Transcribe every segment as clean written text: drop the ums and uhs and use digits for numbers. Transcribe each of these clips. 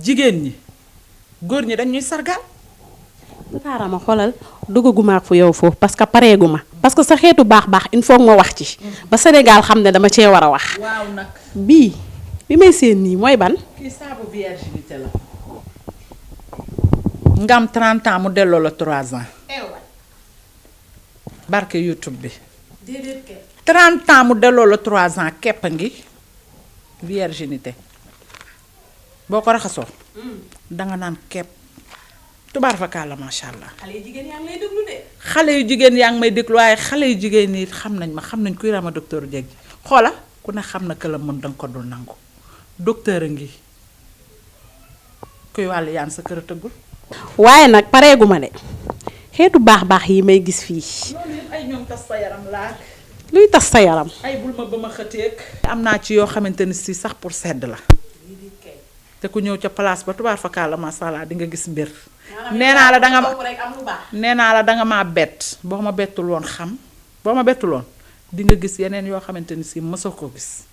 jigéen ñi góor ñi dañuy sargal. Tata Rama xoolal duggaguma ak fu yow foofu parce que pareeguma parce que sa xeetu baax il faut ma wax ci ba Sénégal xam ne dama cee war a wax. waaw nag bii bi may seen nii mooy ban. kii saabu virginité la. nga am 30 ans mu delloo la 3 ans. barke YouTube bi. 30 ans mu delloo la 3 ans képp a ngi virginité boo ko raxasoo. danga naan képp. tubaar fakkaala macha allah. xale yu jigéen yaa ngi lay déglu de. xale yu jigéen yaa ngi may déglu waaye xale yu jigéen yi xam nañ ma xam nañ kuy Rama docteur Dieg ji xoola ku ne xam na que la mën danga ko dul nangu docteur a ngi kuy wàll yaan sa kër a tëggul. waaye nag pareeguma de xeetu baax yi may gis fii. loolu yëpp ay ñoom tas sa yaram laa. luy tas sa yaram. ay bul ma ba ma xëteeg. am naa ci yoo xamante ni si sax pour sedd la. te ku ñëw ca place ba tubaar fakkaala macha allah di nga gis mbir. nee naa la danga ma nee naa la danga maa bett boo ma bettul woon xam boo ma bettul woon di nga gis yeneen yoo xamante ni si mësoo ko gis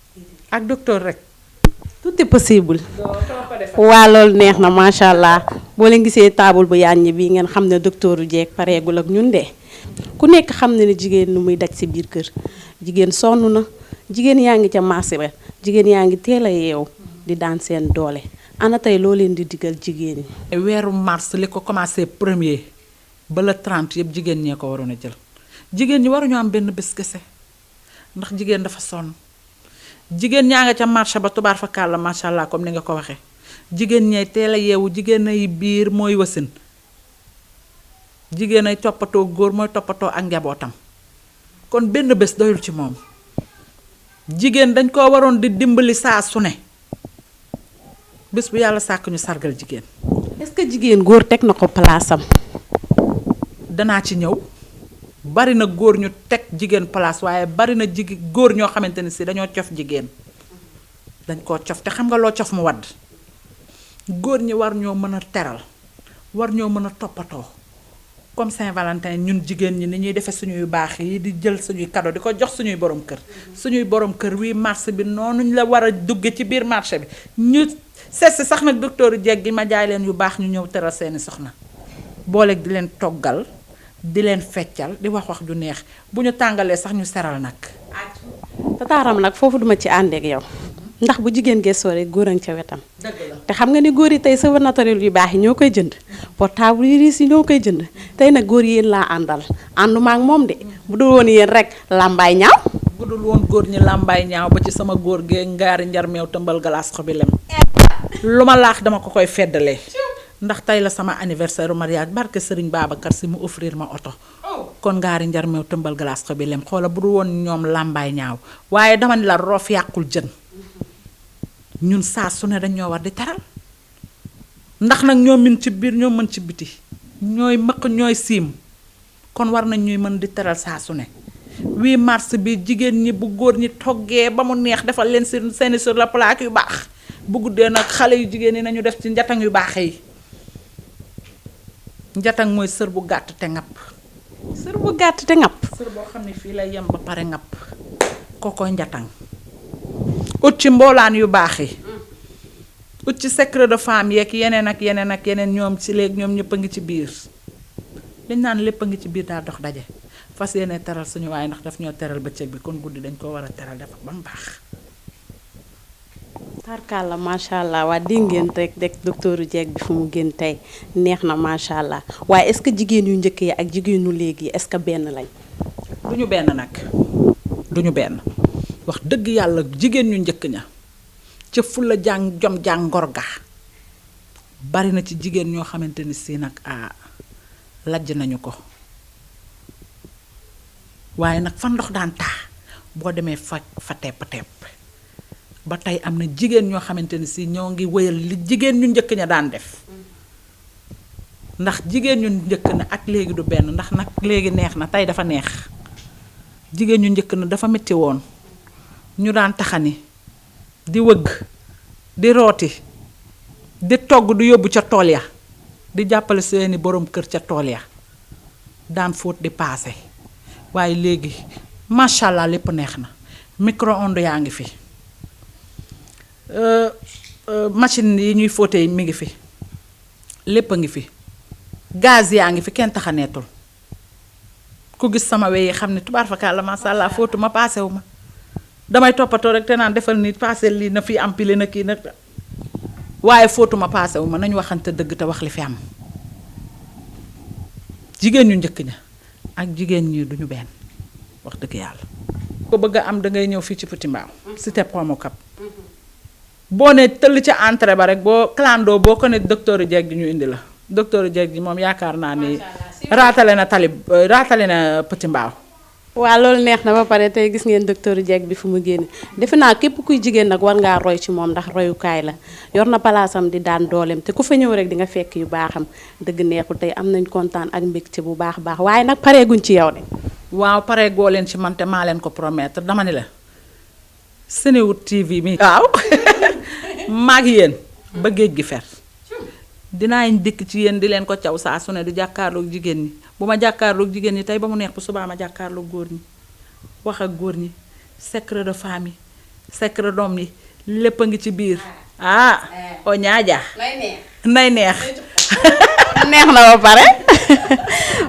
ak docteur rek. tout est possible. waa loolu neex na macha allah boo leen gisee taabul bu yàññi bi ngeen xam ne docteur Dieg pareegul ak ñun de ku nekk xam ne ne jigéen lu muy daj ci biir kër jigéen sonn na jigéen yaa ngi ca marché ba jigéen yaa ngi teel a yeew di daan seen doole. ana tey loo leen di digal jigéen ñi. weeru mars li ko commencé premier ba le 30 yëpp jigéen ñee ko waroon a jël jigéen ñi waruñu am benn bés kese ndax jigéen dafa sonn jigéen ñaa nga ca marché ba tubaar fa kàlla macha allah comme ni nga ko waxee jigéen ñee teel a yeewu jigéen ay biir mooy wasin jigéen ay toppatoo góor mooy toppatoo ak njabootam kon benn bés doyul ci moom jigéen dañ koo waroon di dimbali saa su ne. bés bu yàlla sàkk ñu sargal jigéen. est-ce que jigéen góor teg na ko palaasam. danaa ci ñëw bari na góor ñu teg jigéen place waaye bari na góor ñoo xamante ni si dañoo cof jigéen dañ koo cof te xam nga loo cof mu wadd góor ñi war ñoo mën a teral war ñoo mën a toppatoo comme Saint-Valentin ñun jigéen ñi ni ñuy defee suñuy baax yi di jël suñuy cadeau di ko jox suñuy borom kër suñuy borom kër wii marché bi noonu ñu la war a dugge ci biir marché bi ñu seet si sax nag docteur Dieg gi ma jaay leen yu baax ñu ñëw teral seeni soxna booleeg di leen toggal di leen feccal di wax ju neex bu ñu tàngalee sax ñu seral nag. Tata Rama nag foofu duma ci àndeek yow ndax bu jigéen gëstoo rek góor a ngi ca wetam. dëgg la te xam nga ni góor yi tey cheveux naturel yu baax yi ñoo koy jënd portable yu riis yi ñoo koy jënd tey nag góor yéen laa àndal ànduma ak moom de bu dul woon yéen rek làmbaay ñaaw. bu dul woon góor ñi làmbaay ñaaw ba ci sama góor gee ngaari njar meew tëmbal galaas xobi lem lu ma laax dama ko koy feddalee ndax tey la sama anniversaire mariage barke Serigne Babacar si mu offrir ma oto kon ngaari njar meew tëmbal galaas xobi lem xoola bu dul woon ñoom làmbaay ñaaw waaye dama ni la roof yàqul jën ñun saa su ne dañ ñoo war di teral ndax nag ñoo min ci biir ñoo mën ci biti ñooy mëq ñooy siim kon war nañ ñuy mën di teral saa su ne 8 mars bi jigéen ñi bu góor ñi toggee ba mu neex defal leen seeni sur la plaque yu baax bu guddee nag xale yu jigéen ñi nañu def ci njatang yu baax yi njatang mooy sër bu gàtt te ŋapp. sër bu gàtt te ŋapp. sër boo xam ne fii lay yem ba pare ŋapp kookoy njatang ut ci mboolaan yu baax yi ut ci secret de femme yeeg yeneen ak yeneen ak yeneen ñoom ci léegi ñoom ñëpp a ngi ci biir dañ naan lépp a ngi ci biir daal dox daje fas yéene teral suñu waaye ndax daf ñoo teral bëccëg bi kon guddi dañ ko war a teral dafa ba mu baax. tarkalla macha allah waa dégg ngeen rek docteur Dieg bi fu mu génn tey neex na macha allah waaye est-ce que jigéen yu njëkk yi ak jigéen ñu léegi est-ce que benn lañ. du ñu benn nag du ñu benn wax dëgg yàlla jigéen ñu njëkk ña ca fulla jàng jom jàng ngor ga bari na ci jigéen ñoo xamante ni si nag lajj nañu ko waaye nag fa ndox daan taa boo demee fa tepp ba tey am na jigéen ñoo xamante ni si ñoo ngi wëyal li jigéen ñu njëkk ña daan def ndax jigéen ñu njëkk na ak léegi du benn ndax nag léegi neex na tey dafa neex jigéen ñu njëkk na dafa metti woon ñu daan taxani di wëgg di rooti di togg di yóbbu ca tool ya di jàppale seeni borom kër ca tool ya daan fóot di paase waaye léegi macha allah lépp neex na micro-ondes yaa ngi fi machine yi ñuy fóotee mi ngi fi lépp a ngi fi gaz yaa ngi fi kenn taxaneetul ku gis sama wey yi xam ne tubaar fakàlla masha Allah fóotu ma paase wu ma damay toppatoo rek te naan defal nit paase lii na fi empilé na kii nag waaye fóotu ma paase wu ma nañu waxante dëgg te wax li fi am jigéen ñu njëkk ña ak jigéen ñi duñu benn wax dëgg yàlla ko bëgg a am da ngay ñëw fii ci Petit Mbao cité Promo Cap boo ne tëll ca entrée ba rek boo clando boo ko ne docteur Dieg ji ñu indi la docteur Dieg ji moom yaakaar naa ni raatale na Petit Mbao. waaw loolu neex na ba pare tey gis ngeen docteur Dieg bi fu mu génn defe naa képp kuy jigéen nag war ngaa roy ci moom ndax royukaay la yor na palaasam di daan dooleem te ku fa ñëw rek di nga fekk yu baaxam dëgg neexul tey am nañ kontaan ak mbégte bu baax a baax waaye nag pareeguñ ci yow de. waaw pare goo leen ci man te maa leen ko promettre dama ni la Senewood TV mi waaw maag yéen ba géej gi fer dinaañ dikk ci yéen di leen ko caw saa su ne du jàkkaarloog jigéen ñi bu ma jàkkaarloog jigéen ñi tey ba mu neex bu subaa ma jàkkaarloog góor ñi wax ak góor ñi secret de famille secret doom yi lépp a ngi ci biir o ñaaja nay neex neex na ba pare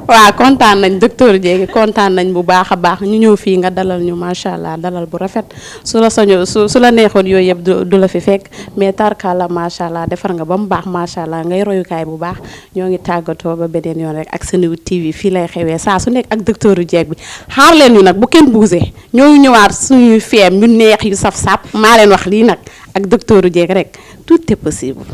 waaw kontaan nañ docteur Dieg kontaan nañ bu baax a baax ñu ñëw fii nga dalal ñu macha allah dalal bu rafet su la soño su la neexoon yooyu yëpp du la fi fekk mais tarkala macha allah defar nga ba mu baax macha allah ngay royukaay bu baax ñoo ngi tàggatoo ba beneen yoon rek ak Senewood TV fii lay xewee saa su nekk ak docteur Dieg bi xaar leen ñu nag bu kenn bougé ñoo ñëwaat suñuy feem ñu neex yu saf-sap maa leen wax lii nag ak docteur Dieg rek tout est possible.